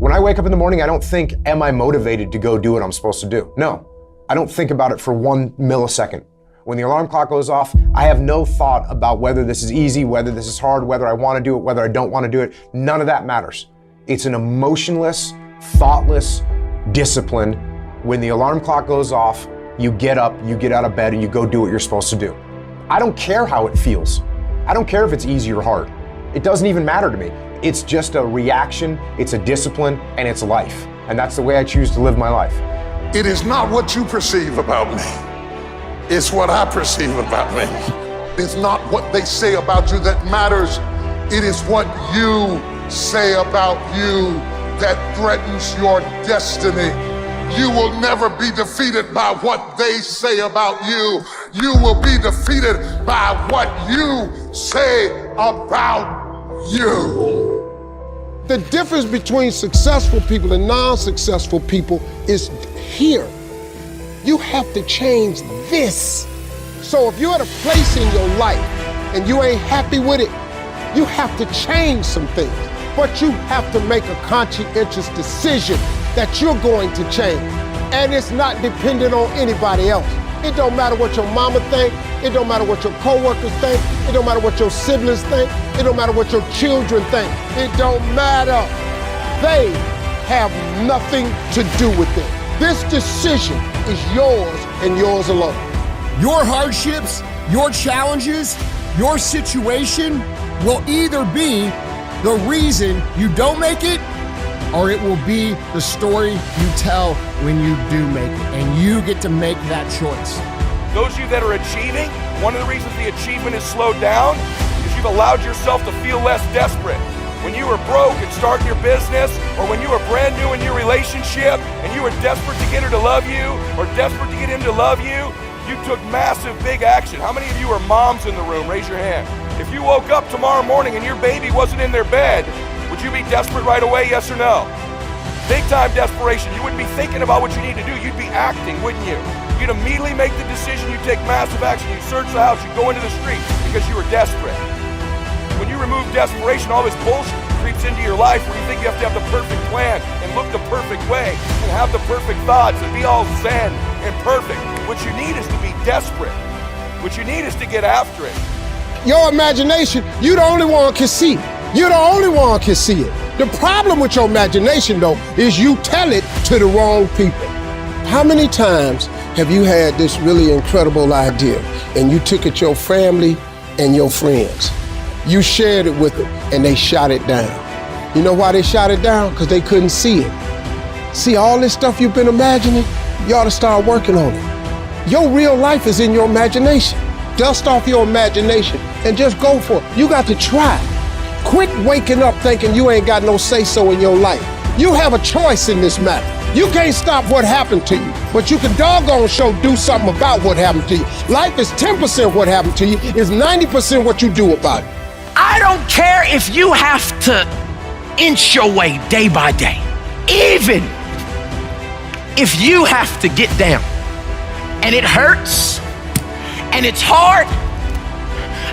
When I wake up in the morning, I don't think, am I motivated to go do what I'm supposed to do? No, I don't think about it for 1 millisecond. When the alarm clock goes off, I have no thought about whether this is easy, whether this is hard, whether I want to do it, whether I don't want to do it. None of that matters. It's an emotionless, thoughtless discipline. When the alarm clock goes off, you get up, you get out of bed, and you go do what you're supposed to do. I don't care how it feels. I don't care if it's easy or hard. It doesn't even matter to me. It's just a reaction, it's a discipline, and it's life. And that's the way I choose to live my life. It is not what you perceive about me. It's what I perceive about me. It's not what they say about you that matters. It is what you say about you that threatens your destiny. You will never be defeated by what they say about you. You will be defeated by what you say about you. The difference between successful people and non-successful people is here. You have to change this. So if you're at a place in your life and you ain't happy with it, you have to change some things. But you have to make a conscientious decision that you're going to change. And it's not dependent on anybody else. It don't matter what your mama think. It don't matter what your coworkers think. It don't matter what your siblings think. It don't matter what your children think. It don't matter. They have nothing to do with it. This decision is yours and yours alone. Your hardships, your challenges, your situation will either be the reason you don't make it, or it will be the story you tell when you do make it, and you get to make that choice. Those of you that are achieving, one of the reasons the achievement is slowed down is you've allowed yourself to feel less desperate. When you were broke and starting your business, or when you were brand new in your relationship and you were desperate to get her to love you, or desperate to get him to love you, you took massive, big action. How many of you are moms in the room? Raise your hand. If you woke up tomorrow morning and your baby wasn't in their bed, would you be desperate right away, yes or no? Big time desperation. You wouldn't be thinking about what you need to do. You'd be acting, wouldn't you? You'd immediately make the decision. You'd take massive action. You'd search the house. You'd go into the street because you were desperate. When you remove desperation, all this bullshit creeps into your life where you think you have to have the perfect plan and look the perfect way and have the perfect thoughts and be all zen and perfect. What you need is to be desperate. What you need is to get after it. Your imagination, you the only one can see it. You're the only one can see it. The problem with your imagination, though, is you tell it to the wrong people. How many times have you had this really incredible idea and you took it to your family and your friends? You shared it with them and they shot it down. You know why they shot it down? Because they couldn't see it. See, all this stuff you've been imagining, you ought to start working on it. Your real life is in your imagination. Dust off your imagination and just go for it. You got to try. Quit waking up thinking you ain't got no say-so in your life. You have a choice in this matter. You can't stop what happened to you, but you can doggone sure do something about what happened to you. Life is 10% what happened to you, is 90% what you do about it. I don't care if you have to inch your way day by day, even if you have to get down and it hurts and it's hard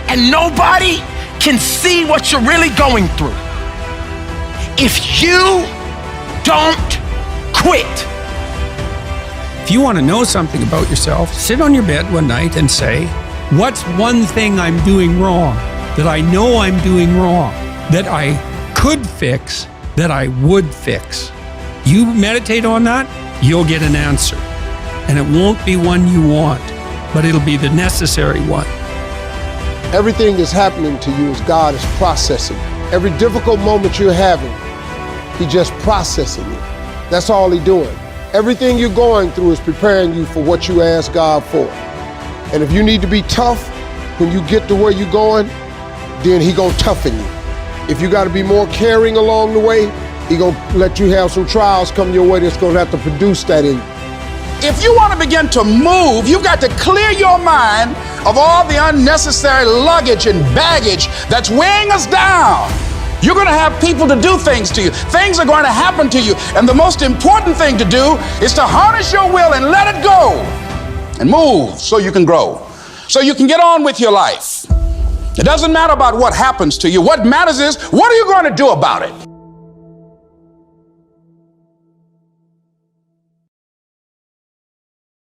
and nobody can see what you're really going through. If you don't quit. If you want to know something about yourself, sit on your bed one night and say, what's one thing I'm doing wrong, that I know I'm doing wrong, that I could fix, that I would fix? You meditate on that, you'll get an answer. And it won't be one you want, but it'll be the necessary one. Everything that's happening to you is God is processing. Every difficult moment you're having, He's just processing it. That's all He's doing. Everything you're going through is preparing you for what you ask God for. And if you need to be tough when you get to where you're going, then He gonna toughen you. If you gotta be more caring along the way, He gonna let you have some trials come your way that's gonna have to produce that in you. If you want to begin to move, you've got to clear your mind of all the unnecessary luggage and baggage that's weighing us down. You're going to have people to do things to you. Things are going to happen to you. And the most important thing to do is to harness your will and let it go and move so you can grow, so you can get on with your life. It doesn't matter about what happens to you. What matters is, what are you going to do about it?